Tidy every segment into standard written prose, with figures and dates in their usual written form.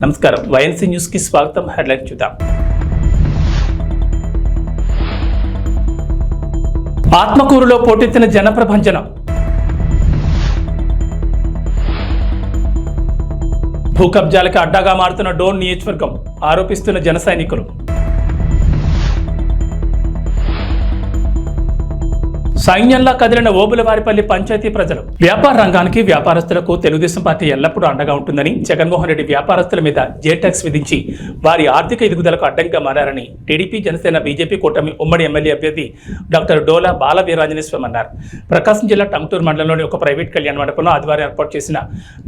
నమస్కారం YNC news కి స్వాగతం. హెడ్లైన్ చూద్దాం. ఆత్మకూరులో పోటెత్తిన జనప్రభంజనం. భూకబ్జాలకు అడ్డాగా మారుతున్న డోన్ నియోజకవర్గం ఆరోపిస్తున్న జన సైనికులు. సైన్యంలా కదిలిన ఓబులవారిపల్లి పంచాయతీ ప్రజలు. వ్యాపార రంగానికి వ్యాపారస్తులకు తెలుగుదేశం పార్టీ ఎల్లప్పుడూ అండగా ఉంటుందని, జగన్మోహన్ రెడ్డి వ్యాపారస్తుల మీద జేటాక్స్ విధించి వారి ఆర్థిక ఎదుగుదలకు అడ్డంగా మారారని టీడీపీ, జనసేన, బీజేపీ కూటమి ఉమ్మడి ఎమ్మెల్యే అభ్యర్థి డాక్టర్ డోలా బాల వీరాంజనేయ స్వామి అన్నారు. ప్రకాశం జిల్లా టంగుటూరు మండలంలోని ఒక ప్రైవేట్ కళ్యాణ మండపంలో ఆదివారం ఏర్పాటు చేసిన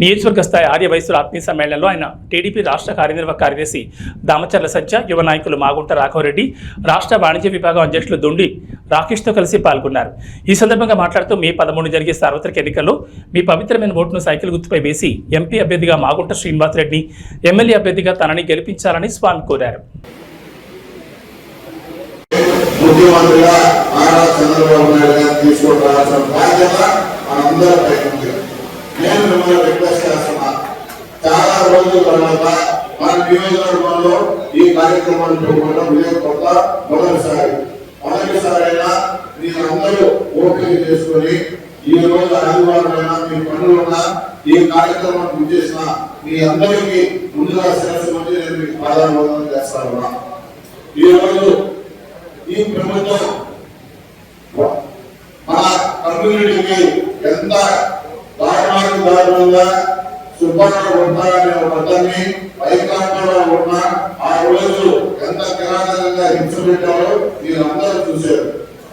నియోజకవర్గ స్థాయి ఆర్య వయసుల ఆత్మీయ సమ్మేళనంలో ఆయన టీడీపీ రాష్ట్ర కార్యనిర్వాహక కార్యదర్శి దామచర్ల సత్య, యువ నాయకులు మాగుంట రాఘవరెడ్డి, రాష్ట్ర వాణిజ్య విభాగం అధ్యక్షులు దొండి రాకేష్తో కలిసి పాల్గొన్నారు. ఈ సందర్భంగా మాట్లాడుతూ మే 13 జరిగే సార్వత్రిక ఎన్నికల్లో మీ పవిత్రమైన ఓటును సైకిల్ గుర్తుపై వేసి ఎంపీ అభ్యర్థిగా మాగుంట శ్రీనివాసరెడ్డిని, ఎమ్మెల్యే అభ్యర్థిగా తనని గెలిపించాలని స్వామి కోరారు. మొదటిసారైనా మీరందరూ ఓపిక చేసుకొని ఈ రోజు ఆదివారమైనా మీ పనులున్నా ఈ కార్యక్రమం చేసిన మీ అందరికీ ముందుగా శిరస్సు వచ్చి నేను మీకు పాదాభివందనం చేస్తాను. ఈ రోజు ఈ ప్రభుత్వం మన కమ్యూనిటీకి ఎంత దారుణంగా సుబ్బారావు ఉంటారనే పదాన్ని వైకాంతంలో ఉన్న ఆ రోజు ఎంత కిరాతకంగా హింస పెట్టారో మీరందరూ చూశారు.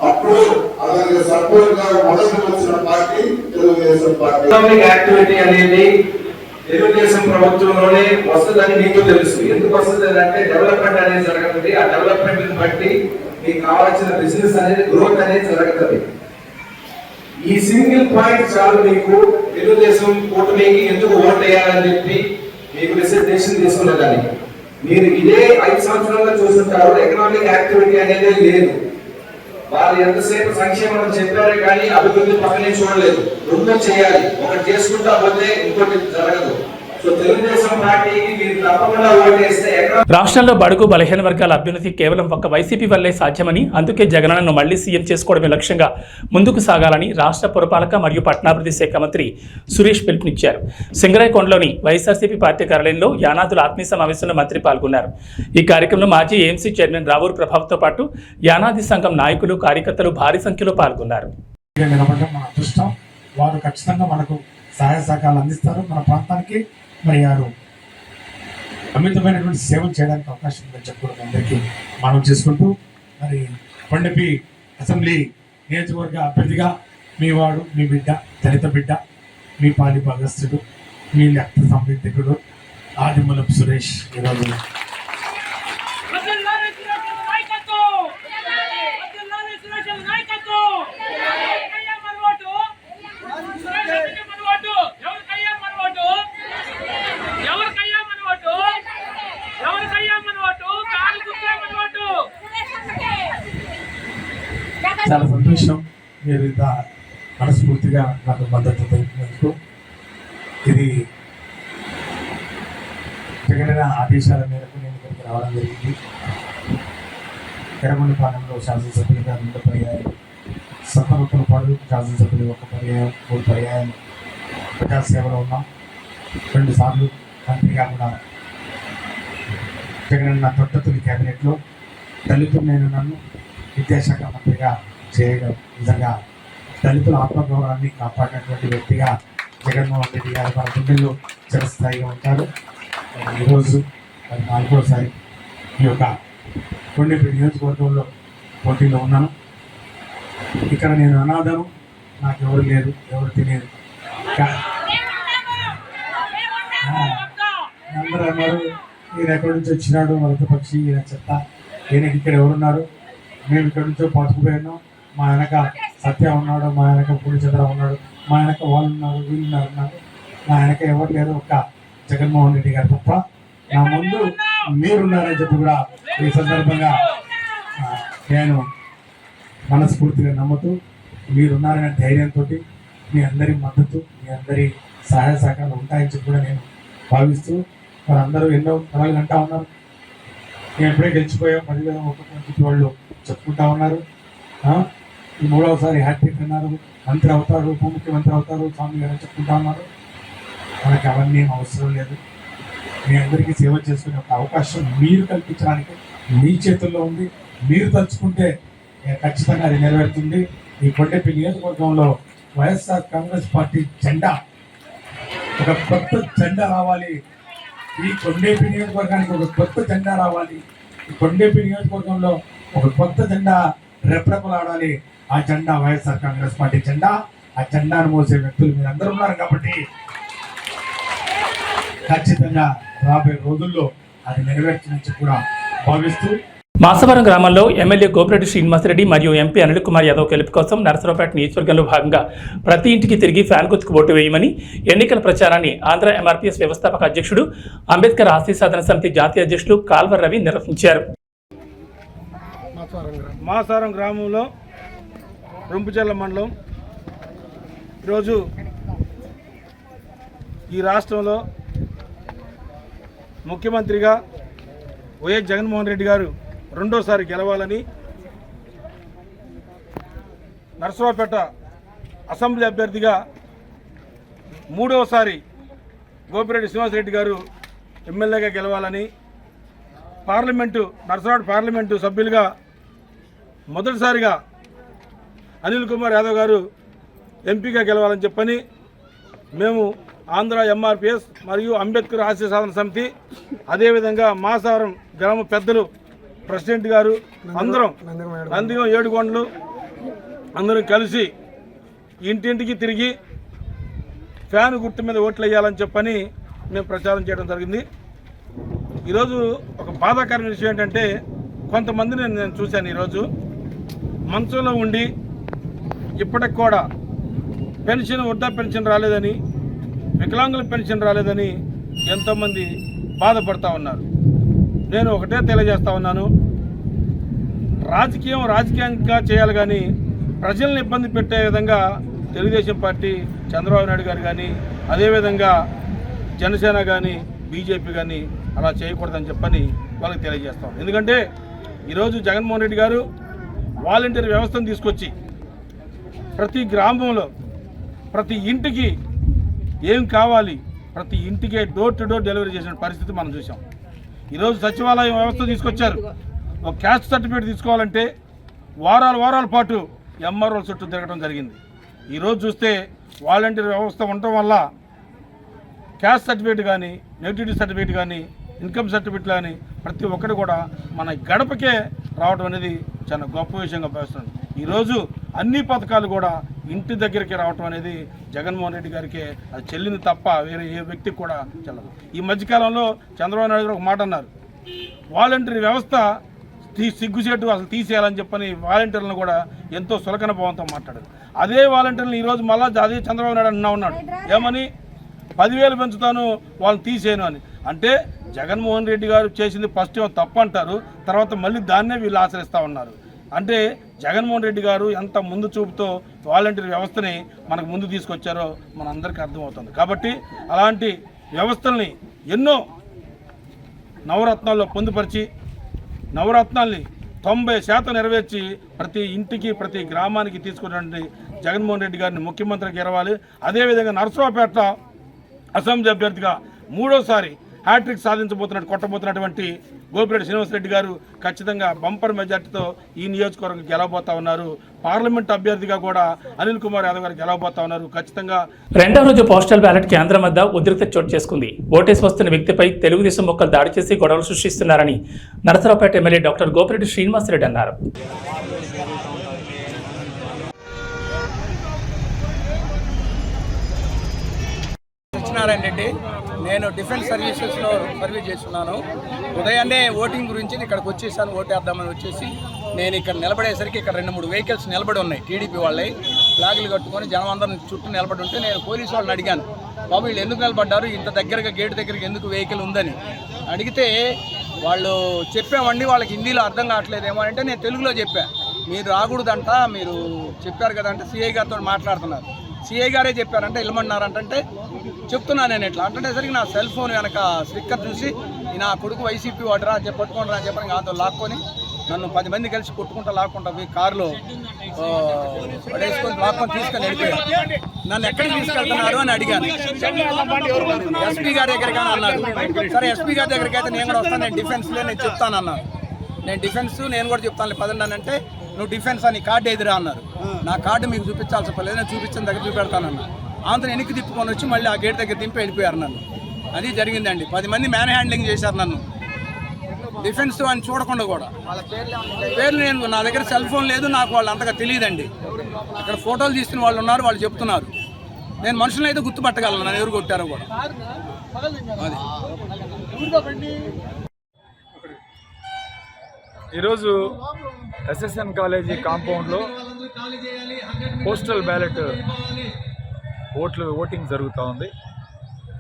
అప్పుడు అతనికి సపోర్ట్ గా మొదటి వచ్చిన పార్టీ తెలుగుదేశం పార్టీ. యాక్టివిటీ అనేది తెలుగుదేశం ప్రభుత్వంలోనే వస్తుందని మీకు తెలుసు. ఎందుకు వస్తుంది అంటే డెవలప్మెంట్ అనేది జరుగుతుంది. ఆ డెవలప్మెంట్ బట్టి మీకు కావాల్సిన బిజినెస్ అనేది గ్రోత్ అనేది జరుగుతుంది. ఈ సింగిల్ పాయింట్ చాలు మీకు తెలుగుదేశం కూటమికి ఎందుకు ఓట్ వేయాలని చెప్పి మీకు డిసిషన్ తీసుకున్నదాన్ని. మీరు ఇదే 5 సంవత్సరాలుగా చూస్తుంటారు. ఎకనామిక్ యాక్టివిటీ అనేది లేదు. వాళ్ళు ఎంతసేపు సంక్షేమం చెప్పారే కానీ అభివృద్ధి పక్కనే చూడలేదు. రెండు చేయాలి, ఒకటి చేసుకుంటా పోతే ఇంకోటి జరగదు. రాష్ట్రంలో బడుగు బలహీన వర్గాల అభ్యున్నతి కేవలం ఒక్క వైసీపీ వల్లే సాధ్యమని, అందుకే జగనన్నను మళ్లీ సీఎం చేసుకోవడమే లక్ష్యంగా ముందుకు సాగాలని రాష్ట్ర పురపాలక మరియు పట్టణాభివృద్ధి శాఖ మంత్రి సురేష్ పిలుపునిచ్చారు. సింగరాయకొండలోని వైఎస్ఆర్సీపీ పార్టీ కార్యాలయంలో యానాదుల ఆత్మీయ సమావేశంలో మంత్రి పాల్గొన్నారు. ఈ కార్యక్రమంలో మాజీ ఏఎంసీ చైర్మన్ రావూరు ప్రభావ్తో పాటు యానాది సంఘం నాయకులు, కార్యకర్తలు భారీ సంఖ్యలో పాల్గొన్నారు. వారు ఖచ్చితంగా మనకు సహాయ సహకారాలు అందిస్తారు. మన ప్రాంతానికి మరి వారు అమితమైనటువంటి సేవలు చేయడానికి అవకాశం ఉందని చెప్పుకోవడం అందరికీ మనం చేసుకుంటూ, మరి కొండపి అసెంబ్లీ నియోజకవర్గ అభ్యర్థిగా మీ వాడు, మీ బిడ్డ, దళిత బిడ్డ, మీ పాలి భాగస్థుడు, మీ రక్త సంబంధికుడు ఆదిమూలపు సురేష్ ఈరోజు చాలా సంతోషం. మీరు ఇంత మనస్ఫూర్తిగా నాకు మద్దతు తెలిపినందుకు. ఇది జగనన్న ఆదేశాల మేరకు నేను ఇక్కడికి రావడం జరిగింది. ఎర్రగొండపాలెంలో శాసనసభ్యులుగా 2 పర్యాయం, సత్తనూతలపాడు శాసనసభ్యులు 1 పర్యాయం, 3 పర్యాయం ప్రజాసేవలో ఉన్నాం. 2 సార్లు మంత్రిగా కూడా జగనన్న తొట్టతులి క్యాబినెట్లో దళితులు నేను నన్ను విద్యాశాఖ మంత్రిగా చేయడం నిజంగా దళితుల ఆత్మగౌరవాన్ని కాపాడినటువంటి వ్యక్తిగా జగన్మోహన్ రెడ్డి గారు మన గుండెల్లో చిరస్థాయిగా ఉంటారు. ఈరోజు 4వసారి ఈ యొక్క కొండపి నియోజకవర్గంలో పోటీలో ఉన్నాను. ఇక్కడ నేను అనాథను, నాకు ఎవరు లేరు, ఎవరు తెలియదు. అందరూ అన్నారు ఈయన ఎక్కడి నుంచి వచ్చినాడు, వలస పక్షి, ఈయన చెత్త, ఈయనకి ఇక్కడ ఎవరున్నారు, మేము ఇక్కడి నుంచో పట్టుకుపోయాను, మా వెనక సత్య ఉన్నాడు, మా వెనక పూర్ణచంద్ర ఉన్నాడు, మా వెనక వాళ్ళు ఉన్నారు, వీళ్ళు ఉన్నారు. నా వెనక ఎవరు లేరు, ఒక్క జగన్మోహన్ రెడ్డి గారు తప్ప. నా ముందు మీరున్నారని చెప్పి కూడా ఈ సందర్భంగా నేను మనస్ఫూర్తిగా నమ్ముతూ, మీరున్నారనే ధైర్యంతో మీ అందరి మద్దతు, మీ అందరి సహాయ సహకారాలు ఉంటాయని చెప్పి కూడా నేను భావిస్తూ వాళ్ళందరూ ఎన్నో కళలు అంటా ఉన్నారు. మేము ఎప్పుడే గెలిచిపోయాం 10,000 ఒక్కొక్క వాళ్ళు చెప్పుకుంటా ఉన్నారు. ఈ 3వసారి హ్యాట్రిక్ అన్నారు, మంత్రి అవుతారు, ఉప ముఖ్యమంత్రి అవుతారు, స్వామి గారు చెప్పుకుంటా ఉన్నారు. మనకి అవన్నీ అవసరం లేదు. మీ అందరికీ సేవ చేసుకునే ఒక అవకాశం మీరు కల్పించడానికి మీ చేతుల్లో ఉంది. మీరు తలుచుకుంటే ఖచ్చితంగా అది నెరవేరుతుంది. ఈ కొండపల్లి నియోజకవర్గంలో వైఎస్ఆర్ కాంగ్రెస్ పార్టీ జెండా, ఒక కొత్త జెండా రావాలి. ఈ కొండపల్లి నియోజకవర్గానికి ఒక కొత్త జెండా రావాలి. ఈ కొండపల్లి నియోజకవర్గంలో ఒక కొత్త జెండా రెపరెపలాడాలి. ఆ జెండా వైఎస్ఆర్ కాంగ్రెస్ పార్టీ జెండా. ఆ జెండాను మోసే వ్యక్తులు మీరు అందరూ ఉన్నారు కాబట్టి ఖచ్చితంగా రాబోయే రోజుల్లో అది నెరవేర్చని కూడా భావిస్తూ మాసవరం గ్రామంలో ఎమ్మెల్యే గోపిరెడ్డి శ్రీనివాసరెడ్డి మరియు ఎంపీ అనిల్ కుమార్ యాదవ్ గెలుపు కోసం నరసరావుపేట నియోజకవర్గంలో భాగంగా ప్రతి ఇంటికి తిరిగి ఫ్యాన్ గుర్తుకు ఓటు వేయమని ఎన్నికల ప్రచారాన్ని ఆంధ్ర ఎంఆర్పీఎస్ వ్యవస్థాపక అధ్యక్షుడు, అంబేద్కర్ ఆశయ సాధన సమితి జాతీయ అధ్యక్షుడు కాల్వర్ రవి నిర్వహించారు. మాసారం గ్రామంలో రొంపుచెర్ల మండలం ఈరోజు ఈ రాష్ట్రంలో ముఖ్యమంత్రిగా వైఎస్ జగన్మోహన్ రెడ్డి గారు రెండోసారి గెలవాలని నరసరావుపేట అసెంబ్లీ అభ్యర్థిగా మూడవసారి గోపిరెడ్డి శ్రీనివాసరెడ్డి గారు ఎమ్మెల్యేగా గెలవాలని, నరసరావుపేట పార్లమెంటు సభ్యులుగా మొదటిసారిగా అనిల్ కుమార్ యాదవ్ గారు ఎంపీగా గెలవాలని చెప్పని మేము ఆంధ్ర ఎంఆర్పీఎస్ మరియు అంబేద్కర్ ఆశయ సాధన సమితి, అదేవిధంగా మాసారం గ్రామ పెద్దలు, ప్రెసిడెంట్ గారు అందరం నందిగం 7 కొండలు అందరం కలిసి ఇంటింటికి తిరిగి ఫ్యాన్ గుర్తు మీద ఓట్లు వేయాలని చెప్పని మేము ప్రచారం చేయడం జరిగింది. ఈరోజు ఒక బాధాకరమైన విషయం ఏంటంటే, కొంతమందిని నేను చూశాను. ఈరోజు మంచంలో ఉండి ఇప్పటికి కూడా వృద్ధా పెన్షన్ రాలేదని, వికలాంగుల పెన్షన్ రాలేదని ఎంతోమంది బాధపడతా ఉన్నారు. నేను ఒకటే తెలియజేస్తా ఉన్నాను, రాజకీయంగా చేయాలి కానీ ప్రజల్ని ఇబ్బంది పెట్టే విధంగా తెలుగుదేశం పార్టీ, చంద్రబాబు నాయుడు గారు కానీ, అదేవిధంగా జనసేన కానీ, బీజేపీ కానీ అలా చేయకూడదని చెప్పని వాళ్ళకి తెలియజేస్తాం. ఎందుకంటే ఈరోజు జగన్మోహన్ రెడ్డి గారు వాలంటీర్ వ్యవస్థను తీసుకొచ్చి ప్రతి గ్రామంలో ప్రతి ఇంటికి ఏం కావాలి ప్రతి ఇంటికే డోర్ టు డోర్ డెలివరీ చేసిన పరిస్థితి మనం చూసాం. ఈరోజు సచివాలయం వ్యవస్థ తీసుకొచ్చారు. ఒక క్యాస్ట్ సర్టిఫికేట్ తీసుకోవాలంటే వారాల పాటు ఎంఆర్ఓల చుట్టూ తిరగడం జరిగింది. ఈరోజు చూస్తే వాలంటీర్ వ్యవస్థ ఉండటం వల్ల క్యాస్ట్ సర్టిఫికేట్ కానీ, నెగిటివిటీ సర్టిఫికేట్ కానీ, ఇన్కమ్ సర్టిఫికేట్ కానీ ప్రతి ఒక్కటి కూడా మన గడపకే రావడం అనేది చాలా గొప్ప విషయంగా భావిస్తున్నాను. ఈరోజు అన్ని పథకాలు కూడా ఇంటి దగ్గరికి రావటం అనేది జగన్మోహన్ రెడ్డి గారికి అది చెల్లింది తప్ప వేరే ఏ వ్యక్తికి కూడా చెల్లదు. ఈ మధ్యకాలంలో చంద్రబాబు నాయుడు గారు ఒక మాట అన్నారు, వాలంటీర్ వ్యవస్థ సిగ్గుచేటు అసలు తీసేయాలని చెప్పని వాలంటీర్లను కూడా ఎంతో సులకన భావంతో మాట్లాడారు. అదే వాలంటీర్లను ఈరోజు మళ్ళీ అదే చంద్రబాబు నాయుడు ఉన్నాడు, ఏమని 10,000 పెంచుతాను వాళ్ళని తీసేయను అని. అంటే జగన్మోహన్ రెడ్డి గారు చేసింది ఫస్ట్ తప్పు అంటారు, తర్వాత మళ్ళీ దాన్నే వీళ్ళు ఆచరిస్తూ ఉన్నారు. అంటే జగన్మోహన్ రెడ్డి గారు ఎంత ముందు చూపుతో వాలంటీర్ వ్యవస్థని మనకు ముందు తీసుకొచ్చారో మనందరికీ అర్థమవుతుంది. కాబట్టి అలాంటి వ్యవస్థల్ని ఎన్నో నవరత్నాల్లో పొందుపరిచి నవరత్నాల్ని 90% నెరవేర్చి ప్రతి ఇంటికి ప్రతి గ్రామానికి తీసుకున్నటువంటి జగన్మోహన్ రెడ్డి గారిని ముఖ్యమంత్రికి గెలవాలి. అదేవిధంగా నరసరావుపేట అసెంబ్లీ అభ్యర్థిగా మూడోసారి హ్యాట్రిక్ కొట్టబోతున్నటువంటి గోపిరెడ్డి శ్రీనివాసరెడ్డి గారు ఖచ్చితంగా బంపర్ మెజార్టీతో ఈ నియోజకవర్గం గెలవబోతా ఉన్నారు. పార్లమెంట్ అభ్యర్థిగా కూడా అనిల్ కుమార్ యాదవ్ గారు గెలవబోతా ఉన్నారు. ఖచ్చితంగా రెండవ రోజు పోస్టల్ బ్యాలెట్ కేంద్రం వద్ద ఉద్రిక్తత చోటు చేసుకుంది. ఓటేసి వస్తున్న వ్యక్తిపై తెలుగుదేశం మొక్కలు దాడి చేసి గొడవలు సృష్టిస్తున్నారని నరసరావుపేట ఎమ్మెల్యే డాక్టర్ గోపిరెడ్డి శ్రీనివాసరెడ్డి అన్నారు. సత్యనారాయణ రెడ్డి, నేను డిఫెన్స్ సర్వీసెస్లో సర్వీస్ చేస్తున్నాను. ఉదయాన్నే ఓటింగ్ గురించి ఇక్కడికి వచ్చేసాను, ఓటేద్దామని వచ్చేసి నేను ఇక్కడ నిలబడేసరికి ఇక్కడ 2-3 వెహికల్స్ నిలబడి ఉన్నాయి, టీడీపీ వాళ్ళవి ఫ్లాగులు కట్టుకొని జనం అందరం చుట్టూ నిలబడి ఉంటే నేను పోలీసు వాళ్ళని అడిగాను, బాబు వీళ్ళు ఎందుకు నిలబడ్డారు, ఇంత దగ్గరగా గేటు దగ్గరికి ఎందుకు వెహికల్ ఉందని అడిగితే వాళ్ళు చెప్పామండి, వాళ్ళకి హిందీలో అర్థం కావట్లేదేమో అంటే నేను తెలుగులో చెప్పాను, మీరు రాకూడదంట, మీరు చెప్పారు కదా అంటే సిఐ గారితో మాట్లాడుతున్నారు, సిఐ గారే చెప్పారంటే వెళ్ళమన్నారంటే చెప్తున్నాను నేను ఇట్లా అంటుండేసరికి నా సెల్ ఫోన్ వెనక స్టిక్కర్ చూసి నా కొడుకు వైసీపీ వాడరా అని చెప్పి పట్టుకుంటారా అని చెప్పని నాతో లాక్కొని నన్ను 10 మంది కలిసి కొట్టుకుంటా లాక్కుంటా పోయి కారులో పడేసుకొని లాక్కొని తీసుకొని వెళ్ళిపోయారు. నన్ను ఎక్కడికి తీసుకెళ్తున్నారు అని అడిగాను. ఎస్పీ గారి దగ్గరికి అని అన్నారు. సరే ఎస్పీ గారి దగ్గరికి అయితే నేను కూడా వస్తాను, నేను డిఫెన్స్లో నేను చెప్తానన్నాను. నేను డిఫెన్స్ నేను కూడా చెప్తాను పదండి అంటే, నువ్వు డిఫెన్స్ అని కార్డు ఎదురా అన్నారు. నా కార్డు మీకు చూపించాల్సిన పర్లేదు, నేను చూపించిన దగ్గర చూపెడతానన్నా. ఆంధ్ర వెనక్కి తిప్పుకొని వచ్చి మళ్ళీ ఆ గేట్ దగ్గర దింపి వెళ్ళిపోయారు నన్ను. అది జరిగిందండి. 10 మంది మ్యాన్ హ్యాండ్లింగ్ చేశారు నన్ను, డిఫెన్స్ అని చూడకుండా కూడా. పేర్లు నేను, నా దగ్గర సెల్ ఫోన్ లేదు, నాకు వాళ్ళు అంతగా తెలియదండి. అక్కడ ఫోటోలు తీసుకున్న వాళ్ళు ఉన్నారు, వాళ్ళు చెప్తున్నారు. నేను మనుషులను అయితే గుర్తుపట్టగలను నన్ను ఎవరు కొట్టారో కూడా. అది ఈరోజు ఎస్ఎస్ఎన్ కాలేజీ కాంపౌండ్లో పోస్టల్ బ్యాలెట్ ఓటింగ్ జరుగుతూ ఉంది.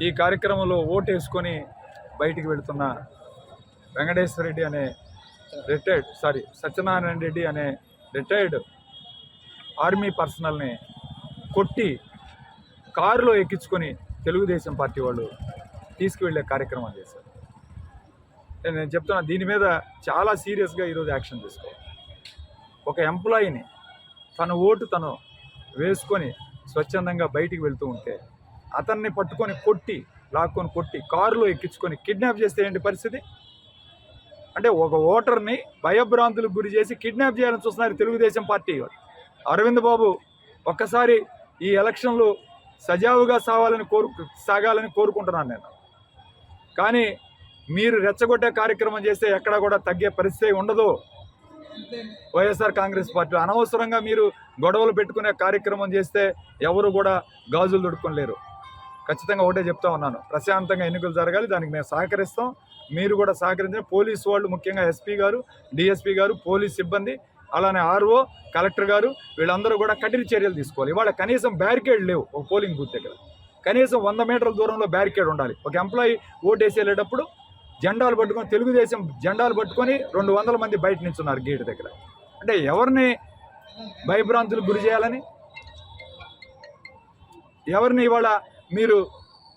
ఈ కార్యక్రమంలో ఓటు వేసుకొని బయటికి వెళుతున్న వెంకటేశ్వర రెడ్డి అనే సత్యనారాయణ రెడ్డి అనే రిటైర్డ్ ఆర్మీ పర్సనల్ని కొట్టి కారులో ఎక్కించుకొని తెలుగుదేశం పార్టీ వాళ్ళు తీసుకువెళ్ళే కార్యక్రమం చేశారు. నేను చెప్తున్నా, దీని మీద చాలా సీరియస్గా ఈరోజు యాక్షన్ తీసుకోవాలి. ఒక ఎంప్లాయీని తన ఓటు తను వేసుకొని స్వచ్ఛందంగా బయటికి వెళ్తూ ఉంటే అతన్ని పట్టుకొని లాక్కొని కొట్టి కారులో ఎక్కించుకొని కిడ్నాప్ చేస్తే ఏంటి పరిస్థితి? అంటే ఒక ఓటర్ని భయభ్రాంతులకు గురి చేసి కిడ్నాప్ చేయాలని చూస్తున్నారు తెలుగుదేశం పార్టీ. అరవింద్ బాబు ఒక్కసారి ఈ ఎలక్షన్లు సజావుగా సాగాలని కోరుకుంటున్నాను నేను. కానీ మీరు రెచ్చగొట్టే కార్యక్రమం చేస్తే ఎక్కడా కూడా తగ్గే పరిస్థితి ఉండదు. వైఎస్ఆర్ కాంగ్రెస్ పార్టీ అనవసరంగా మీరు గొడవలు పెట్టుకునే కార్యక్రమం చేస్తే ఎవరు కూడా గాజులు దొడుకోలేరు. ఖచ్చితంగా ఒకటే చెప్తా ఉన్నాను, ప్రశాంతంగా ఎన్నికలు జరగాలి, దానికి మేము సహకరిస్తాం. మీరు కూడా సహకరించిన పోలీసు వాళ్ళు, ముఖ్యంగా ఎస్పీ గారు, డిఎస్పీ గారు, పోలీస్ సిబ్బంది, అలానే ఆర్ఓ, కలెక్టర్ గారు, వీళ్ళందరూ కూడా కఠిన చర్యలు తీసుకోవాలి. ఇవాళ కనీసం బ్యారికేడ్ లేవు ఒక పోలింగ్ బూత్ దగ్గర. కనీసం 100 మీటర్ల దూరంలో బ్యారికేడ్ ఉండాలి. ఒక ఎంప్లాయీ ఓటేసి వెళ్ళేటప్పుడు జెండాలు పట్టుకొని, తెలుగుదేశం జెండాలు పట్టుకొని 200 మంది బయట నిల్చున్నారు గేట్ దగ్గర. అంటే ఎవరిని భయభ్రాంతులకు గురి చేయాలని, ఎవరిని ఇవాళ మీరు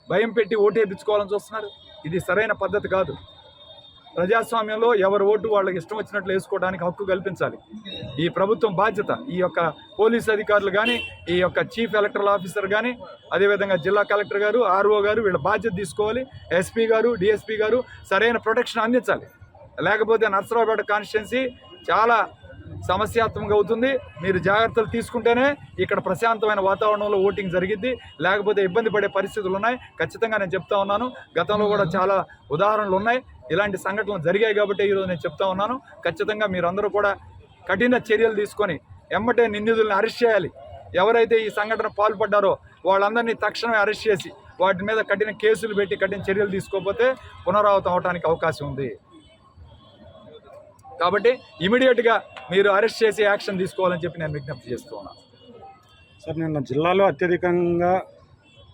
భయం పెట్టి ఓటు వేయించుకోవాలని చూస్తున్నారు? ఇది సరైన పద్ధతి కాదు. ప్రజాస్వామ్యంలో ఎవరి ఓటు వాళ్ళకి ఇష్టం వచ్చినట్లు వేసుకోవడానికి హక్కు కల్పించాలి. ఈ ప్రభుత్వం బాధ్యత. ఈ యొక్క పోలీస్ అధికారులు కానీ, ఈ యొక్క చీఫ్ ఎలక్టరల్ ఆఫీసర్ కానీ, అదేవిధంగా జిల్లా కలెక్టర్ గారు, ఆర్ఓ గారు వీళ్ళ బాధ్యత తీసుకోవాలి. ఎస్పీ గారు, డిఎస్పీ గారు సరైన ప్రొటెక్షన్ అందించాలి. లేకపోతే నర్సరావుపేట కాన్స్టిట్యున్సీ చాలా సమస్యాత్మకంగా అవుతుంది. మీరు జాగ్రత్తలు తీసుకుంటేనే ఇక్కడ ప్రశాంతమైన వాతావరణంలో ఓటింగ్ జరిగిద్ది, లేకపోతే ఇబ్బంది పడే పరిస్థితులు ఉన్నాయి. ఖచ్చితంగా నేను చెప్తా ఉన్నాను, గతంలో కూడా చాలా ఉదాహరణలు ఉన్నాయి. ఇలాంటి సంఘటనలు జరిగాయి కాబట్టి ఈరోజు నేను చెప్తా ఉన్నాను. ఖచ్చితంగా మీరందరూ కూడా కఠిన చర్యలు తీసుకొని ఎమ్మటే నిందితులను అరెస్ట్ చేయాలి. ఎవరైతే ఈ సంఘటన పాల్పడ్డారో వాళ్ళందరినీ తక్షణమే అరెస్ట్ చేసి వాటి మీద కఠిన కేసులు పెట్టి కఠిన చర్యలు తీసుకోకపోతే పునరావృతం అవడానికి అవకాశం ఉంది. కాబట్టి ఇమీడియట్గా మీరు అరెస్ట్ చేసి యాక్షన్ తీసుకోవాలని చెప్పి నేను విజ్ఞప్తి చేస్తూ ఉన్నాను. సార్, నిన్న జిల్లాలో అత్యధికంగా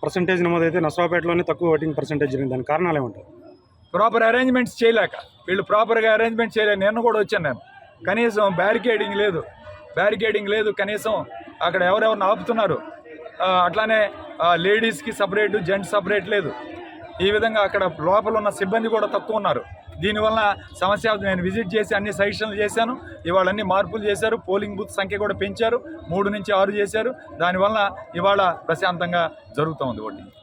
పర్సంటేజ్ నమోదైతే నర్సరావుపేటలోనే తక్కువ ఓటింగ్ పర్సంటేజ్ జరిగింది. దానికి కారణాలు ఏమంటారు? ప్రాపర్ అరేంజ్మెంట్స్ చేయలేక, వీళ్ళు ప్రాపర్గా అరేంజ్మెంట్ చేయలేక. నిన్న కూడా వచ్చాను నేను, కనీసం బ్యారికేడింగ్ లేదు. కనీసం అక్కడ ఎవరెవరిని ఆపుతున్నారు. అట్లానే లేడీస్కి సపరేట్, జెంట్స్ సపరేట్ లేదు. ఈ విధంగా అక్కడ లోపల ఉన్న సిబ్బంది కూడా తక్కువ ఉన్నారు. దీనివల్ల సమస్య. నేను విజిట్ చేసి అన్ని సజెషన్లు చేశాను. ఇవాళ అన్ని మార్పులు చేశారు. పోలింగ్ బూత్ సంఖ్య కూడా పెంచారు, 3 నుంచి 6 చేశారు. దానివల్ల ఇవాళ ప్రశాంతంగా జరుగుతోంది ఓటింగ్.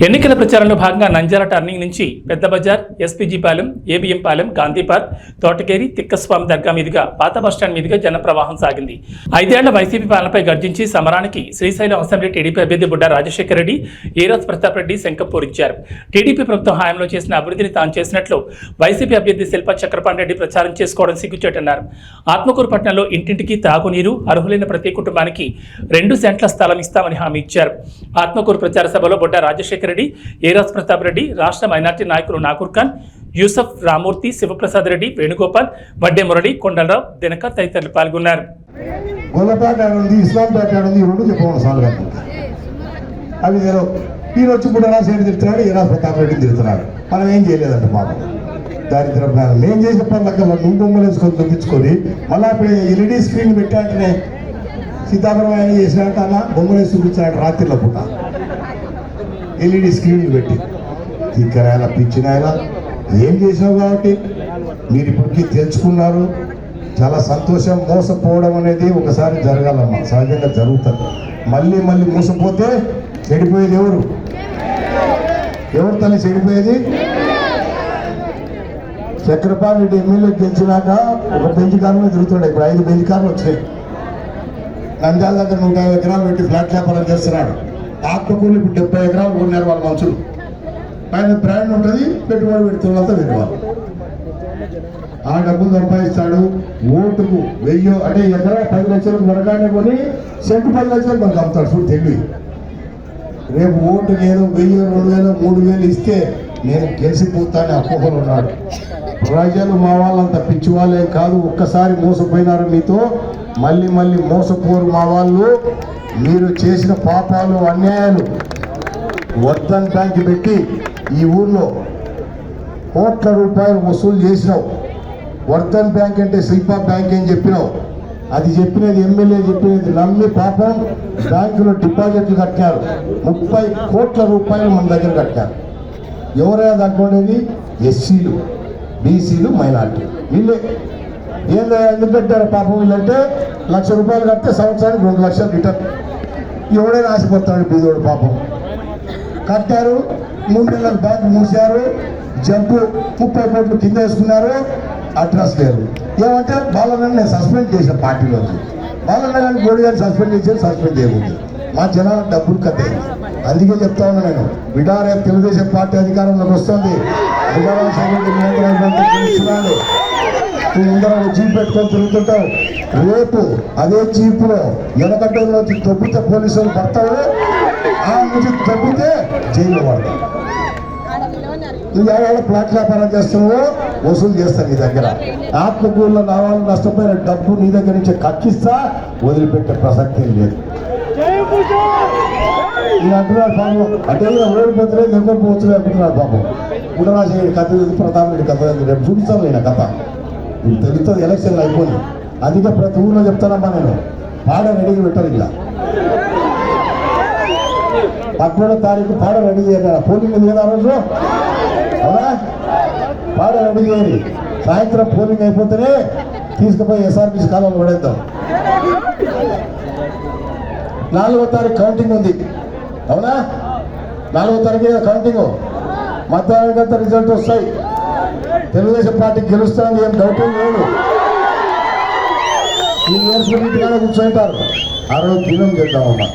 ఎన్నికల ప్రచారంలో భాగంగా నంద్యాల టర్నింగ్ నుంచి Pedda Bazar, SPG Palem, ABM Palem, Gandhi park, Thotakeri, Tikkaswami Dargah మీదుగా పాత బస్టాండ్ మీదుగా జన ప్రవాహం సాగింది. 5 ఏళ్ల వైసీపీ పాలనపై గర్జించి సమరానికి శ్రీశైలం అసెంబ్లీ టీడీపీ అభ్యర్థి బుడ్డా రాజశేఖర రెడ్డి, ఏరాజ్ ప్రతాప్ రెడ్డి శంఖం పూరించారు. టీడీపీ ప్రభుత్వం హయాంలో చేసిన అభివృద్ధిని తాను చేసినట్లు వైసీపీ అభ్యర్థి శిల్పా చక్రపాణి రెడ్డి ప్రచారం చేసుకోవడం సిగ్గుచేటన్నారు. ఆత్మకూరు పట్టణంలో ఇంటింటికి తాగునీరు, అర్హులైన ప్రతి కుటుంబానికి 2 సెంట్ల స్థలం ఇస్తామని హామీ ఇచ్చారు. ఆత్మకూరు ప్రచార సభలో బుడ్డా రాజశేఖర రెడ్డి, ఏరాజ్ ప్రతాప్ రెడ్డి, రాష్ట్ర మైనార్టీ నాయకులు నాకూర్ ఖాన్, యూసఫ్, రామూర్తి, శివప్రసాద్ రెడ్డి, వేణుగోపాల్, వడ్డే మురళి, కొండలరావు, దినకర్ తదితరులు పాల్గొన్నారు. అవి ఈయన వచ్చి కూడా రాజశేఖర్ తిడుతున్నాడు, ఏరాజ్ ప్రతాప్ రెడ్డిని తిడుతున్నాడు. మనం ఏం చేయలేదంట పాపం. దారిద్ర ప్రాణాలు ఏం చేసే పనులకి వాళ్ళు బొమ్మలు వేసుకొని తగ్గించుకొని మళ్ళీ ఇప్పుడు ఎల్ఈడి స్క్రీన్ పెట్టాకనే సీతారామయ్య చేసినట్టు అలా బొమ్మలు వేసి చూపించాడు రాత్రిలో పూట. ఎల్ఈడి స్క్రీన్లు పెట్టి తిక్కరాయన పిచ్చినాయన ఏం చేసావు కాబట్టి మీరు ఇప్పటికీ తెలుసుకున్నారు. చాలా సంతోషం. మోసపోవడం అనేది ఒకసారి జరగాలమ్మా, సహజంగా జరుగుతుంది. మళ్ళీ మళ్ళీ మోసపోతే చెడిపోయేది ఎవరు? ఎవరు తను చెడిపోయేది? చక్రపాణి రెడ్డి ఎమ్మెల్యే గెలిచినాక ఒక బెంచ్ కారు మీద తిరుగుతాడు. ఇప్పుడు 5 బెంచ్ కార్లు వచ్చాయి. నంద్యాల దగ్గర 150 ఎకరాలు పెట్టి ఫ్లాట్ వ్యాపారం చేస్తున్నాడు. ఆత్మకూరులు ఇప్పుడు 70 ఎకరాలు కొన్నారు వాళ్ళ మనుషులు. ఆయన బ్రాండ్ ఉంటుంది, పెట్టుబడి పెడుతున్నంత విలువ. ఆ డబ్బులు సంపాదిస్తాడు. ఓటుకు 1000 అంటే ఎకరా 10 లక్షలకు వరగానే కొని సెంటు 10 లక్షలకు మనకు అమ్ముతాడు. చూడు తెలివి. రేపు ఓటుకు ఏదో 1000, 2000, 3000 ఇస్తే నేను గెలిచిపోతాను అపోహలు ఉన్నాడు. ప్రజలు మా వాళ్ళంత పిచ్చి వాళ్ళే కాదు. ఒక్కసారి మోసపోయినారు మీతో, మళ్ళీ మళ్ళీ మోసపోరు మా వాళ్ళు. మీరు చేసిన పాపాలు, అన్యాయాలు వర్ధన్ బ్యాంక్ పెట్టి ఈ ఊర్లో కోట్ల రూపాయలు వసూలు చేసినావు. వర్ధన్ బ్యాంక్ అంటే శిల్పా బ్యాంక్ అని చెప్పినావు. అది చెప్పినది ఎమ్మెల్యే చెప్పినది నమ్మి పాపం బ్యాంకులో డిపాజిట్లు కట్టారు. 30 కోట్ల రూపాయలు మన దగ్గర కట్టారు. ఎవరైనా దాంట్లోనేది ఎస్సీలు, బీసీలు, మైనార్టీ వీళ్ళే. ఏందా ఎందుకు కట్టారు పాపం వీళ్ళంటే 1,00,000 రూపాయలు కడితే సంవత్సరానికి 2 లక్షలు రిటర్న్. ఎవడైనా ఆశపడతాడు బీదోడు పాపం. కట్టారు, 3 నెలలకు బ్యాంక్ మూసారు. జంపు 30 కోట్లు కింద వేసుకున్నారు. అడ్రస్ లేరు. ఏమంటే వాళ్ళని నేను సస్పెండ్ చేసిన పార్టీలోకి. వాళ్ళని కానీ గోడి గారిని సస్పెండ్ చేసేది సస్పెండ్ చేయకూడదు. మా జనాల డబ్బులు కట్టే. అందుకే చెప్తా ఉన్నా నేను, విడారే తెలుగుదేశం పార్టీ అధికారంలోకి వస్తుంది. నువ్వు ముందర జీప్ పెట్టుకొని తిరుగుతుంటావు. రేపు అదే జీపులో ఎనకట్టలోకి తొబ్బితే పోలీసులు పడతావు. ఆ నుంచి తొబ్బితే జైలు పడతావు. నువ్వు ఎవరైనా ప్లాట్ వ్యాపారం చేస్తున్నావో వసూలు చేస్తాను నీ దగ్గర. ఆత్మకూరులో నా వాళ్ళు నష్టపోయిన డబ్బు నీ దగ్గర నుంచి కక్కిస్తా, వదిలిపెట్టే ప్రసక్తి లేదు. నేను అంటున్నాడు పాపం, అంటే ఓడిపోతులే నిలబడిపోవచ్చులే అంటున్నాడు పాపం. ఉండరాజేయుడి కథ, ప్రతాప్ రెడ్డి కథ రేపు చూపిస్తాను నేను కథ. నీకు తెలుస్తుంది, ఎలక్షన్లు అయిపోయి. అందుకే ప్రతి ఊళ్ళో చెప్తానమ్మా నేను, పాడ రెడీగా పెట్టారు. ఇలా 11వ తారీఖు పాడ రెడీ చేయాలి. పోలింగ్ ఉంది కదా ఆ రోజు, అవునా? పాడ రెడీ చేయాలి. సాయంత్రం పోలింగ్ అయిపోతేనే తీసుకుపోయి ఎస్ఆర్బీసీ కాలంలో పడేద్దాం. 4వ తారీఖు కౌంటింగ్ ఉంది, అవునా? 4వ తారీఖు కౌంటింగ్. మధ్యాహ్నం రిజల్ట్ వస్తాయి. తెలుగుదేశం పార్టీ గెలుస్తుంది, ఏం డౌట్ లేదు. ఈ నేర్చుకుని కూర్చుంటారు. ఆ రోజు దినం చేద్దామమ్మా.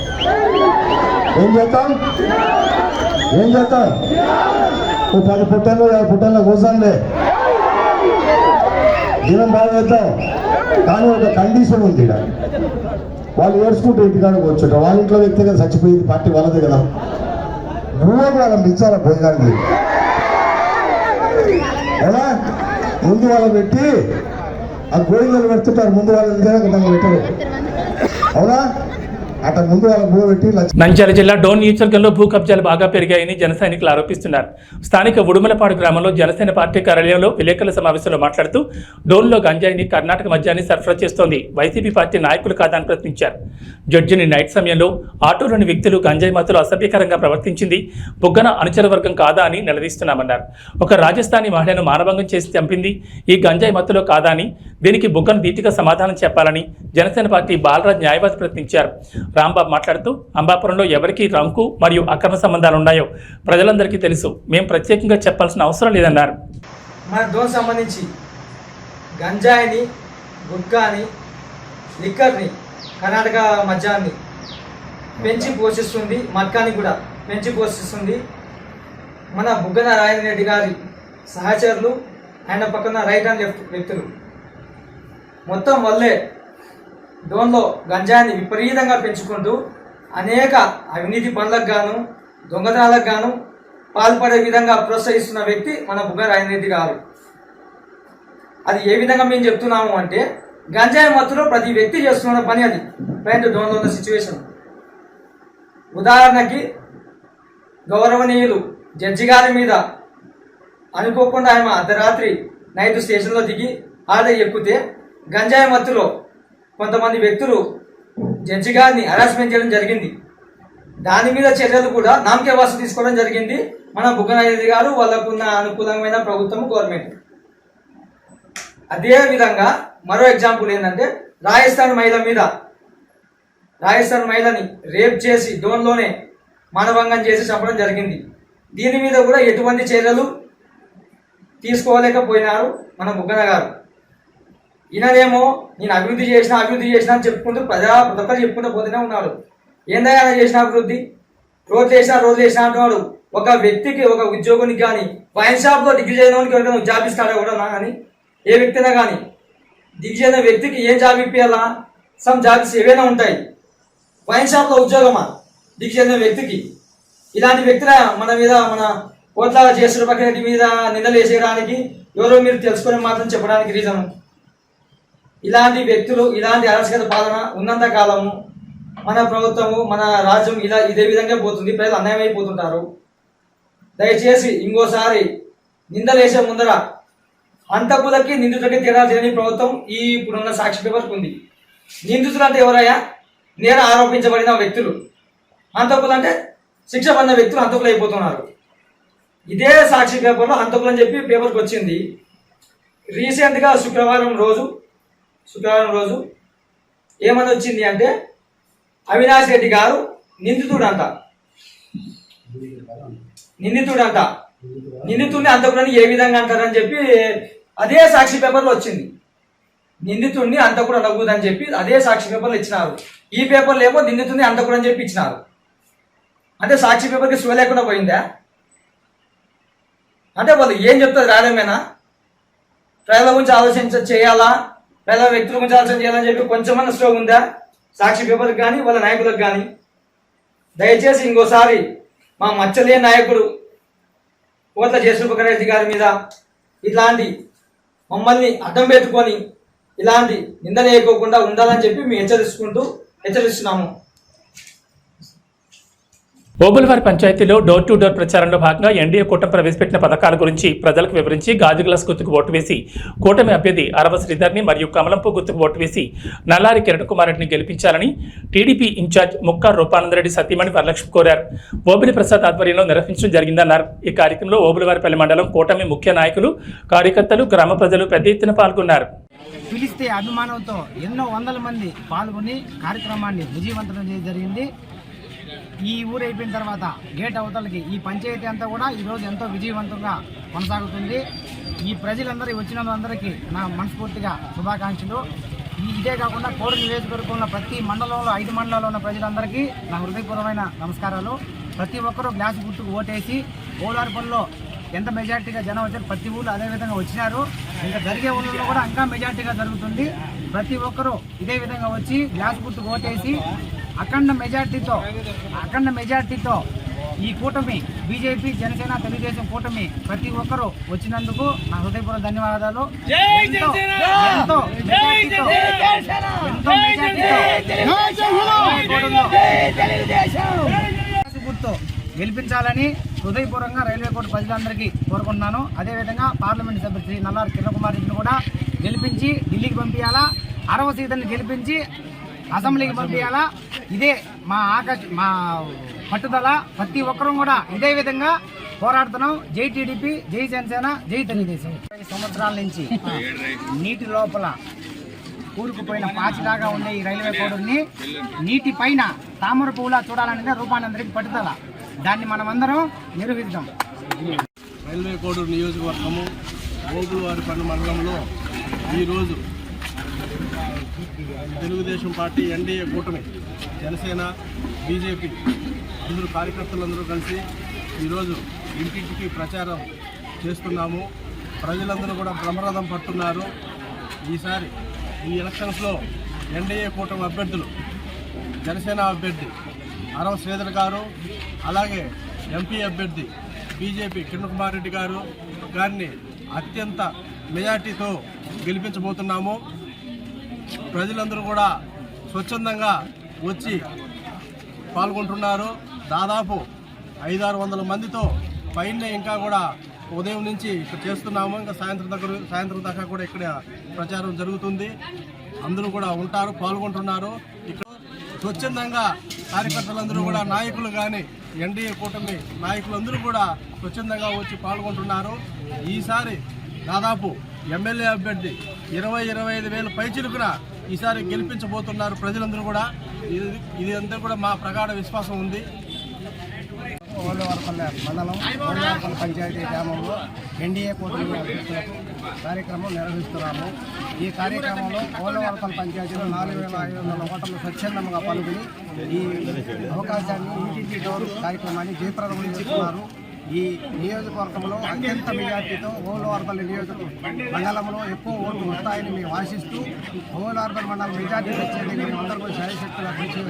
ఏం చేద్దాం? ఓ 10 పుట్టల్లో 5 పుట్టల్లో కూర్చోండి. దినం బాగా చేద్దాం. కానీ ఒక కండిషన్ ఉంది. వాళ్ళు ఏడ్చుకుంటూ ఇంటికాడికి వచ్చుట. వాళ్ళ ఇంట్లో వ్యక్తిగా చచ్చిపోయింది, పార్టీ వాళ్ళదే కదా. నువ్వే వాళ్ళని పిలిచారా భోజనానికి? అవునా? ముందు వాళ్ళని పెట్టి ఆ గోడలు పెడుతుంటారు. ముందు వాళ్ళని పెట్టరు, అవునా? అట్లా ముందు వాళ్ళ భూ పెట్టి. నంద్యాల జిల్లా డోన్ నియోజకవర్గంలో భూ కబ్జాలు బాగా పెరిగాయని జన సైనికులు ఆరోపిస్తున్నారు. స్థానిక ఉడుమలపాడు గ్రామంలో జనసేన పార్టీ కార్యాలయంలో విలేకరుల సమావేశంలో మాట్లాడుతూ డోన్లో గంజాయిని కర్ణాటక మద్యాన్ని సరఫరా చేస్తోంది వైసీపీ పార్టీ నాయకులు కాదని ప్రశ్నించారు. జడ్జిని నైట్ సమయంలో ఆటోలోని వ్యక్తులు గంజాయి మత్తులో అసభ్యకరంగా ప్రవర్తించింది బుగ్గన అనుచర వర్గం కాదా అని నిలదీస్తున్నామన్నారు. ఒక రాజస్థానీ మహిళను మానభంగం చేసి చంపింది ఈ గంజాయి మత్తులో కాదా అని, దీనికి బుగ్గన ధీటుగా సమాధానం చెప్పాలని జనసేన పార్టీ బాలరాజ్ న్యాయవాది ప్రశ్నించారు. రాంబాబు మాట్లాడుతూ అంబాపురంలో ఎవరికి రంకు మరియు అక్రమ సంబంధాలు ఉన్నాయో ప్రజలందరికీ తెలుసు, మేము ప్రత్యేకంగా చెప్పాల్సిన అవసరం లేదన్నారు. మన డోన్ సంబంధించి గంజాయిని, గుట్కాని, లిక్కర్ని, కర్ణాటక మద్యాన్ని పెంచి పోషిస్తుంది, మట్కాని కూడా పెంచి పోషిస్తుంది మన బుగ్గన రాజేంద్ర రెడ్డి గారి సహచరులు, ఆయన పక్కన రైట్ అండ్ లెఫ్ట్ వ్యక్తులు. మొత్తం వల్లే డోన్లో గంజాయిని విపరీతంగా పెంచుకుంటూ అనేక అవినీతి పనులకు గాను, దొంగతనాలకు గాను పాల్పడే విధంగా ప్రోత్సహిస్తున్న వ్యక్తి మన బుగ్గన రాజేంద్ర రెడ్డి గారు. అది ఏ విధంగా మేము చెప్తున్నాము అంటే, గంజాయి మత్తులో ప్రతి వ్యక్తి చేస్తున్న పని అది ప్రజెంట్ డోన్లో ఉన్న సిచ్యువేషన్. ఉదాహరణకి గౌరవనీయులు జడ్జి గారి మీద అనుకోకుండా ఆయన అర్ధరాత్రి నైట్ స్టేషన్లో దిగి ఆర్డర్ ఎక్కితే గంజాయి మత్తులో కొంతమంది వ్యక్తులు జడ్జి గారిని హరాస్మెంట్ చేయడం జరిగింది. దాని మీద చర్యలు కూడా నామకే వాసు తీసుకోవడం జరిగింది మన బుగ్గనారెడ్డి గారు, వాళ్ళకున్న అనుకూలమైన ప్రభుత్వం, గవర్నమెంట్. అదే విధంగా మరో ఎగ్జాంపుల్ ఏంటంటే రాజస్థాన్ మహిళని రేప్ చేసి డోన్లోనే మానభంగం చేసి చంపడం జరిగింది. దీని మీద కూడా ఎటువంటి చర్యలు తీసుకోలేకపోయినారు మన బుగ్గన గారు. ఈయననేమో నేను అభివృద్ధి చేసిన అని చెప్పుకుంటూ ప్రతి ఒక్కరు చెప్పుకుంటూ పోతూనే ఉన్నాడు. ఏందయ్యా చేసిన అభివృద్ధి? రోడ్లు వేసినా అంటున్నాడు. ఒక వ్యక్తికి, ఒక ఉద్యోగునికి కానీ, వైన్ షాప్లో డిగ్రీ చేయడానికి ఎవరికైనా జాబ్ ఇస్తాడా కూడా కానీ, ఏ వ్యక్తి అయినా కానీ డిగ్రీ చేయని వ్యక్తికి ఏం జాబ్ ఇప్పించాలా? సమ్ జాబ్స్ ఏవైనా ఉంటాయి. వైన్ షాప్లో ఉద్యోగమా డిగ్రీ చేయని వ్యక్తికి? ఇలాంటి వ్యక్తుల మన కోట్ల జేసూరు పక్కన మీద నిందలు వేసేయడానికి ఎవరో మీరు తెలుసుకునే మాత్రం చెప్పడానికి రీజన్. ఇలాంటి వ్యక్తులు, ఇలాంటి అరాచకత పాలన ఉన్నంత కాలము మన ప్రభుత్వము, మన రాజ్యం ఇదే విధంగా పోతుంది. ప్రజలు అన్యాయం అయిపోతుంటారు. దయచేసి ఇంకోసారి నిందలు వేసే ముందర హంతకులకి నిందితులకి తేడా తెలియని ప్రభుత్వం ఈ ఇప్పుడున్న సాక్షి పేపర్కి ఉంది. నిందితులు అంటే ఎవరయ్యా? నేరం ఆరోపించబడిన వ్యక్తులు. హంతకులు అంటే శిక్ష పొందిన వ్యక్తులు హంతకులు అయిపోతున్నారు. ఇదే సాక్షి పేపర్లో హంతకులు అని చెప్పి పేపర్కి వచ్చింది. రీసెంట్గా శుక్రవారం రోజు ఏమని వచ్చింది అంటే అవినాష్ రెడ్డి గారు నిందితుడంట. నిందితుడిని హంతకులని ఏ విధంగా అంటారని చెప్పి అదే సాక్షి పేపర్లో వచ్చింది. నిందితుడిని హంతకుడు అనకూడదని చెప్పి అదే సాక్షి పేపర్లో ఇచ్చినారు. ఈ పేపర్లో ఏమో నిందితుడిని హంతకుడు అని చెప్పి ఇచ్చినారు. అంటే సాక్షి పేపర్కి శివ లేకుండా పోయిందా? అంటే వాళ్ళు ఏం చెప్తారు? రాయడమేనా? ప్రజల గురించి చేయాలా, ప్రజల వ్యక్తుల గురించి ఆలోచన చేయాలని చెప్పి కొంచెమన్నా స్లో ఉందా సాక్షి పేపర్కి కానీ వాళ్ళ నాయకులకు కానీ? దయచేసి ఇంకోసారి మా మచ్చలే నాయకుడు కోట్ల జయసూర్యప్రకాష్ గారి మీద ఇట్లాంటి మమ్మల్ని అడ్డం పెట్టుకొని ఇలాంటి నిందలు వేయకోకుండా ఉండాలని చెప్పి మేము హెచ్చరిస్తున్నాము. ఓబులవారి పంచాయతీలో డోర్ టు డోర్ ప్రచారంలో భాగంగా ఎన్డీఏ కూటమి ప్రవేశపెట్టిన పథకాల గురించి ప్రజలకు వివరించి గాజు గ్లాస్ గుర్తుకు ఓటు వేసి కూటమి అభ్యర్థి అరవ శ్రీధర్ని మరియు కమలంపు గుర్తుకు ఓటు వేసి నల్లారి కిరణ్ కుమార్ రెడ్డిని గెలిపించాలని టీడీపీ ఇన్ఛార్జ్ ముక్కార్ రూపానందరెడ్డి సతీమణి వరలక్ష్మి కోరారు. ఓబులి ప్రసాద్ ఆధ్వర్యంలో నిర్వహించడం జరిగిందన్నారు. ఈ కార్యక్రమంలో ఓబులవారిపల్లి మండలం కూటమి ముఖ్య నాయకులు, కార్యకర్తలు, గ్రామ ప్రజలు పెద్ద ఎత్తున పాల్గొన్నారు. పిలిస్తే అభిమానంతో ఎన్నో వందల మంది పాల్గొని కార్యక్రమాన్ని విజయవంతం చేయడం జరిగింది. ఈ ఊరు అయిపోయిన తర్వాత గేట్ అవతలకి ఈ పంచాయతీ అంతా కూడా ఈరోజు ఎంతో విజయవంతంగా కొనసాగుతుంది. ఈ ప్రజలందరూ వచ్చిన అందరికీ నా మనస్ఫూర్తిగా శుభాకాంక్షలు. ఇదే కాకుండా కోరు నియోజకవర్గంలో ప్రతి మండలంలో 5 మండలాల్లో ఉన్న ప్రజలందరికీ నా హృదయపూర్వమైన నమస్కారాలు. ప్రతి ఒక్కరూ గ్లాస్ గుర్తుకు ఓటేసి ఓలార్పల్లో ఎంత మెజార్టీగా జనం వచ్చారు, ప్రతి ఊళ్ళో అదేవిధంగా వచ్చినారు. ఇంకా జరిగే ఊళ్ళో కూడా ఇంకా మెజార్టీగా జరుగుతుంది. ప్రతి ఒక్కరూ ఇదే విధంగా వచ్చి గ్లాస్ గుర్తుకు ఓటేసి అఖండ మెజార్టీతో ఈ కూటమి బీజేపీ, జనసేన, తెలుగుదేశం కూటమి ప్రతి ఒక్కరూ వచ్చినందుకు నా హృదయపూర్వక ధన్యవాదాలు. ఎంతో గుర్తు గెలిపించాలని హృదయపూర్వకంగా రైల్వే కోర్టు ప్రజలందరికీ కోరుకుంటున్నాను. అదేవిధంగా పార్లమెంట్ సభ్యులు శ్రీ నల్లారి కిరణ్ కుమార్ రెడ్డిని కూడా గెలిపించి ఢిల్లీకి పంపించాలా, అరవ సీట్ని గెలిపించి అసెంబ్లీకి పంపించాలా. ఇదే మా పట్టుదల. ప్రతి ఒక్కరూ కూడా ఇదే విధంగా పోరాడుతున్నాం. జై టీడీపీ, జై జనసేన, జై తెలుగుదేశం. 5 సంవత్సరాల నుంచి నీటి లోపల కూరుకుపోయిన పాచిలాగా ఉండే ఈ రైల్వే కోడుని నీటి పైన తామర పువ్వులా చూడాలనేది రూపానందరికి పట్టుదల. దాన్ని మనమందరం నిర్వహిద్దాం. రైల్వే కోడూరు నియోజకవర్గము ఓబులవారిపల్లి మండలంలో ఈరోజు తెలుగుదేశం పార్టీ, ఎన్డీఏ కూటమి, జనసేన, బీజేపీ అందరూ కార్యకర్తలందరూ కలిసి ఈరోజు ఇంటింటికి ప్రచారం చేస్తున్నాము. ప్రజలందరూ కూడా బ్రహ్మరథం పడుతున్నారు. ఈసారి ఈ ఎలక్షన్స్లో ఎన్డీఏ కూటమి అభ్యర్థులు, జనసేన అభ్యర్థి అరవ శ్రీధర్ గారు, అలాగే ఎంపీ అభ్యర్థి బీజేపీ కిరణ్ కుమార్ రెడ్డి గారిని అత్యంత మెజార్టీతో గెలిపించబోతున్నాము. ప్రజలందరూ కూడా స్వచ్ఛందంగా వచ్చి పాల్గొంటున్నారు. దాదాపు 500-600 మందితో పైన ఇంకా కూడా ఉదయం నుంచి ఇక్కడ చేస్తున్నాము. ఇంకా సాయంత్రం దాకా కూడా ఇక్కడ ప్రచారం జరుగుతుంది. అందరూ కూడా ఉంటారు, పాల్గొంటున్నారు. ఇక్కడ స్వచ్ఛందంగా కార్యకర్తలందరూ కూడా నాయకులు కానీ ఎన్డీఏ కూటమి నాయకులందరూ కూడా స్వచ్ఛందంగా వచ్చి పాల్గొంటున్నారు. ఈసారి దాదాపు ఎమ్మెల్యే అభ్యర్థి 20-25 వేల పైచిలుకున ఈసారి గెలిపించబోతున్నారు ప్రజలందరూ కూడా. ఇది అంతా కూడా మా ప్రగాఢ విశ్వాసం ఉంది. ఓళ్ళవారిపల్లె మండలం ఓళ్ళవారిపల్లె పంచాయతీ గ్రామంలో ఎన్డీఏ కూటమి అభ్యర్థులకు కార్యక్రమం నిర్వహిస్తున్నాము. ఈ కార్యక్రమంలో ఓళ్ళవారిపల్లె పంచాయతీలో 4,500 ఓటర్లు స్వచ్ఛందంగా పాల్గొని ఈ అవకాశాన్ని ఇంటింటి డోర్ కార్యక్రమాన్ని జయప్రదం చేసుకున్నారు. ఈ నియోజకవర్గంలో అత్యంత మెజార్టీతో ఓళ్ళవారిపల్లె మండలంలో ఎక్కువ ఓట్లు వస్తాయని మేము ఆశిస్తూ ఓళ్ళవారిపల్లె మండలం మెజార్టీ వచ్చేది మేము అందరూ కూడా శాయశక్తిగా కృషి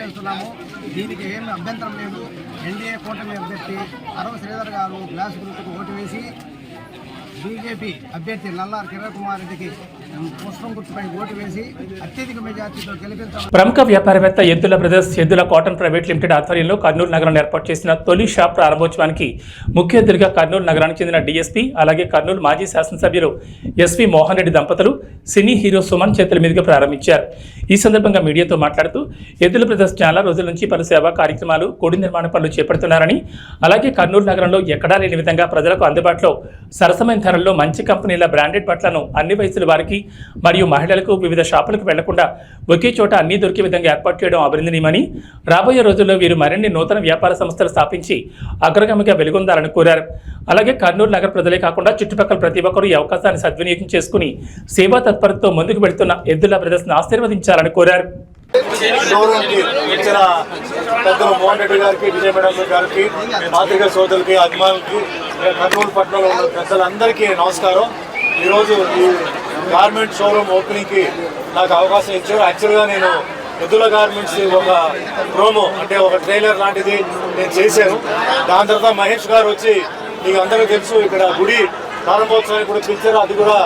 చేస్తున్నాము. దీనికి ఏమి అభ్యంతరం లేదు. ఎన్డీఏ కూటమి అభ్యర్థి అరవ శ్రీధర్ గారు గ్లాస్ గుర్తుకు ఓటు వేసి బీజేపీ అభ్యర్థి నల్లారి కిరణ్ కుమార్ రెడ్డికి పుష్పం గుర్తుపై ఓటు వేసి అత్యధిక మెజార్టీతో గెలిపించారు. ప్రముఖ వ్యాపారవేత్త ఎద్దుల బ్రదర్స్ ఎద్దుల కాటన్ ప్రైవేట్ లిమిటెడ్ ఆధ్వర్యంలో కర్నూలు నగరంలో ఏర్పాటు చేసిన తొలి షాప్ ప్రారంభోత్సవానికి ముఖ్య అతిథిగా కర్నూలు నగరానికి చెందిన డీఎస్పీ అలాగే కర్నూలు మాజీ శాసనసభ్యులు ఎస్వి మోహన్ రెడ్డి దంపతులు సినీ హీరో సుమన్ చేతుల మీదుగా ప్రారంభించారు. ఈ సందర్భంగా మీడియాతో మాట్లాడుతూ ఎద్దుల బ్రదర్స్ చాలా రోజుల నుంచి పలు సేవా కార్యక్రమాలు కోడి నిర్మాణ పనులు చేపడుతున్నారని, అలాగే కర్నూలు నగరంలో ఎక్కడా లేని విధంగా ప్రజలకు అందుబాటులో సరసమైన ధరల్లో మంచి కంపెనీల బ్రాండెడ్ బట్టలను అన్ని వయసుల వారికి మరియు మహిళలకు వివిధ షాపులకు వెళ్లకుండా ఒకే చోట అన్ని దొరికే విధంగా ఏర్పాటు చేయడం అభినందనీయమని, రాబోయే రోజుల్లో వీరు మరిన్ని నూతన వ్యాపార సంస్థలు స్థాపించి అగ్రగామిగా వెలుగొందాలని కోరారు. అలాగే కర్నూలు నగర ప్రజలే కాకుండా చుట్టుపక్కల ప్రతి ఒక్కరూ ఈ అవకాశాన్ని సద్వినియోగం చేసుకుని సేవా తత్పరతతో ముందుకు వెళుతున్న ఎద్దుల బ్రదర్స్ ఆశీర్వదించాలని కోరారు. పెద్దలు మోహన్ రెడ్డి గారికి, విజయ మేడం గారికి, పాత్రికా సోదరులకి, అభిమానులకి, కర్నూలు పట్టణంలో ఉన్న పెద్దలందరికీ నమస్కారం. ఈరోజు ఈ గార్మెంట్ షోరూమ్ ఓపెనింగ్కి నాకు అవకాశం ఇచ్చారు. యాక్చువల్గా నేను ఎద్దుల గార్మెంట్స్ ఒక ప్రోమో అంటే ఒక ట్రైలర్ లాంటిది నేను చేశాను. దాని తర్వాత మహేష్ గారు వచ్చి మీకు అందరికీ తెలుసు ఇక్కడ గుడి ప్రారంభోత్సవానికి కూడా పిలిచారు. అది కూడా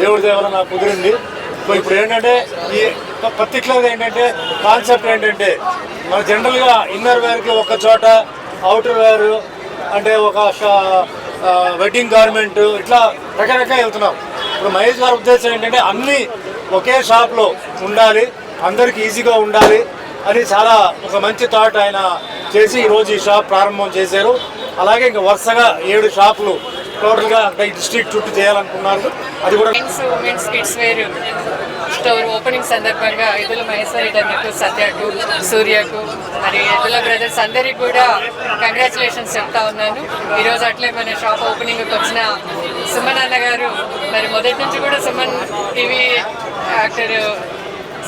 దేవుడి దేవర నాకు కుదిరింది. ఇప్పుడు ఏంటంటే ఈ పర్టికులర్గా ఏంటంటే కాన్సెప్ట్ ఏంటంటే మన జనరల్గా ఇన్నర్ వేర్కి ఒక చోట, అవుటర్ వేర్ అంటే ఒక వెడ్డింగ్ గార్మెంట్ ఇట్లా రకరకాల వెళ్తున్నాం. ఇప్పుడు మహేష్ గారి ఉద్దేశం ఏంటంటే అన్నీ ఒకే షాప్లో ఉండాలి, అందరికీ ఈజీగా ఉండాలి అని చాలా ఒక మంచి థాట్ ఆయన చేసి ఈరోజు ఈ షాప్ ప్రారంభం చేశారు. అలాగే ఇంకా వరుసగా 7 షాపులు టోటల్గా ఈ డిస్ట్రిక్ట్ చుట్టూ చేయాలనుకున్నారు. అది కూడా women's kids wear store opening సందర్భంగా ఎద్దుల మహేశ్వర రెడ్డి అన్నకు, సత్యకు, సూర్యకు, మరి ఎద్దుల బ్రదర్స్ అందరికీ కూడా కంగ్రాచులేషన్స్ చెప్తా ఉన్నాను. ఈరోజు అట్లే మన షాప్ ఓపెనింగ్కి వచ్చిన సుమన్ అన్న గారు, మరి మొదటి నుంచి కూడా Suman TV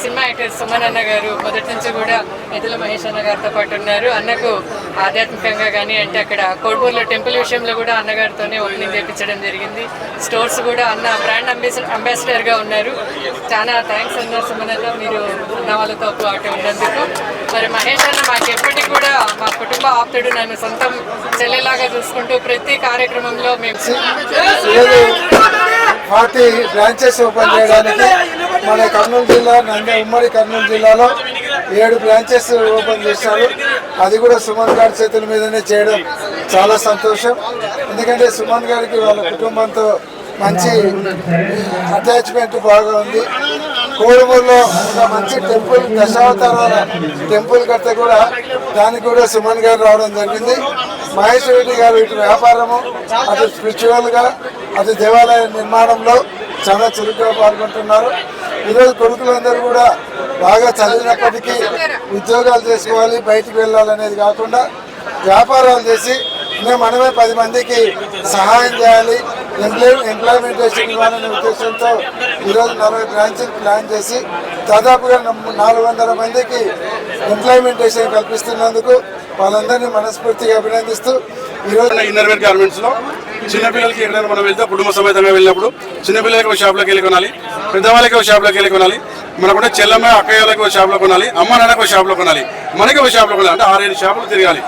cinema actor Suman అన్న గారు మొదటి నుంచి కూడా ఎద్దుల మహేష్ అన్న గారితో పాటు ఉన్నారు. అన్నకు ఆధ్యాత్మికంగా కానీ అంటే అక్కడ కోడ్బూర్లో టెంపుల్ విషయంలో కూడా అన్నగారితోనే ఓపెనింగ్ చేయించడం జరిగింది. స్టోర్స్ కూడా అన్న బ్రాండ్ అంబాసిడర్గా ఉన్నారు. చాలా థ్యాంక్స్ అన్నారు సుమన్ అన్న, మీరు ఉన్న వాళ్ళతో పాటు ఉన్నందుకు. మరి మహేష్ అన్న మాకు ఎప్పటికీ కూడా మా కుటుంబ ఆప్తుడు, నన్ను సొంతం చెల్లెలాగా చూసుకుంటూ ప్రతి కార్యక్రమంలో మేము 40 బ్రాంచెస్ ఓపెన్ చేయడానికి మన కర్నూలు జిల్లా ఉమ్మడి కర్నూలు జిల్లాలో 7 బ్రాంచెస్ ఓపెన్ చేశారు. అది కూడా సుమన్ గారి చేతుల మీదనే చేయడం చాలా సంతోషం. ఎందుకంటే సుమన్ గారికి వాళ్ళ కుటుంబంతో మంచి అటాచ్మెంట్ బాగా ఉంది. కోడుమూరులో ఒక మంచి టెంపుల్, దశావతారాల టెంపుల్ కడితే కూడా దానికి కూడా సుమన్ గారు రావడం జరిగింది. మహేష్ రెడ్డి గారు ఇటు వ్యాపారము, అటు స్పిరిచువల్గా, అటు దేవాలయ నిర్మాణంలో చాలా చురుగ్గా పాల్గొంటున్నారు. ఈరోజు కొడుకులందరూ కూడా బాగా చదివినప్పటికీ ఉద్యోగాలు చేసుకోవాలి, బయటికి వెళ్ళాలనేది కాకుండా వ్యాపారాలు చేసి ఇంకా మనమే 10 మందికి సహాయం చేయాలి, ఎంప్లాయ్మెంటేషన్ ఇవ్వాలనే ఉద్దేశంతో ఈరోజు 40 బ్రాంచ్లు ప్లాన్ చేసి దాదాపుగా 400 మందికి ఎంప్లాయ్మెంటేషన్ కల్పిస్తున్నందుకు వాళ్ళందరినీ మనస్ఫూర్తిగా అభినందిస్తూ ఈరోజు ఇన్నర్వేర్ గార్మెంట్స్లో చిన్నపిల్లలకి ఎక్కడైనా మనం వెళ్తే కుటుంబ సమేతంగా వెళ్ళినప్పుడు చిన్నపిల్లలకి ఒక షాప్లోకి వెళ్ళి కొనాలి, పెద్దవాళ్ళకి ఒక షాప్లోకి వెళ్ళి కొనాలి, మనకుంటే చెల్లమ్మ అక్కయ్యలకి ఒక షాప్లో కొనాలి, అమ్మ నాన్నకి ఒక షాప్లో కొనాలి, మనకి ఒక షాప్లో కొనాలి. అంటే 6-7 షాపులు తిరగాలి.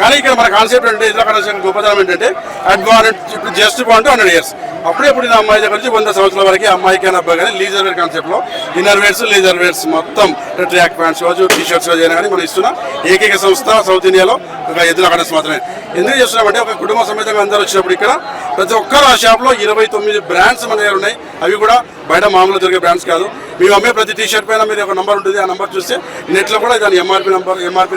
కానీ ఇక్కడ మన కాన్సెప్ట్ అంటే ఇతర కనెక్షన్ గొప్పతనం ఏంటంటే అడ్వాన్స్ జస్ట్ 100 years అప్పుడే పుట్టిన అమ్మాయి దగ్గర నుంచి 100 సంవత్సరాల వరకు అమ్మాయికి అయినా అబ్బాయి కానీ లీజర్ వేర్ కాన్సెప్ట్లో ఇన్నర్ వేర్స్ లేజర్ వేర్స్ మొత్తం ట్రాక్ ప్యాంట్స్ కావచ్చు టీ-షర్ట్స్ అయినా కానీ మనం ఇస్తున్న ఏకైక సంస్థ సౌత్ ఇండియాలో ఒక ఎద్దుల కడస్ మాత్రమే. ఎందుకు చేస్తున్నామంటే ఒక కుటుంబ సమేతంగా అందరూ వచ్చినప్పుడు ఇక్కడ ప్రతి ఒక్కరు ఆ షాప్లో 29 బ్రాండ్స్ మన దగ్గర ఉన్నాయి. అవి కూడా బయట మామూలు దొరికే బ్రాండ్స్ కాదు. మేము అమ్మే ప్రతి టీ-షర్ట్ పైన మీరు ఒక నంబర్ ఉంటుంది. ఆ నంబర్ చూస్తే నెట్లో కూడా దాని ఎంఆర్పీ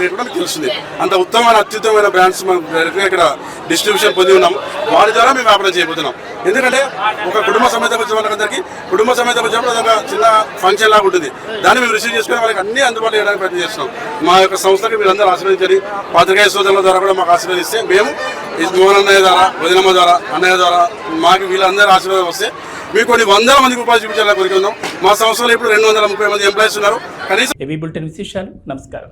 రేట్ కూడా మీకు తెలుస్తుంది. అంత ఉత్తమమైన అత్యుత్తమైన బ్రాండ్స్ మనం ఇక్కడ డిస్ట్రిబ్యూషన్ పొంది ఉన్నాం. వారి ద్వారా మేము వ్యాపారం చేయబోతున్నాం. ఎందుకంటే ఒక కుటుంబ సమేతంగా వచ్చే వాళ్ళందరికీ కుటుంబ సమేతంగా వచ్చినప్పుడు అదొక చిన్న ఫంక్షన్ లాగా ఉంటుంది. దాన్ని మేము రిసీవ్ చేసుకుని వాళ్ళకి అన్ని అందుబాటులో చేయడానికి ప్రయత్నం చేస్తున్నాం. మా యొక్క సంస్థకి మీరందరూ ఆశీర్వదించండి. పాత్రికేయ సోదరుల ద్వారా కూడా మాకు ఆశీర్వదిస్తే మేము మోహన్ అన్నయ్య ద్వారా, వదినమ్మ ద్వారా, అన్నయ్య ద్వారా మాకు వీళ్ళందరూ ఆశీర్వాదం వస్తే మీకు కొన్ని 100 మందికి ఉపాధి చూపించాలని కోరుకుందాం. మా సంస్థలో ఇప్పుడు 230 మంది ఎంప్లాయీస్ ఉన్నారు. కనీసం ఏవీ బులెటిన్ విశేషాలు. నమస్కారం.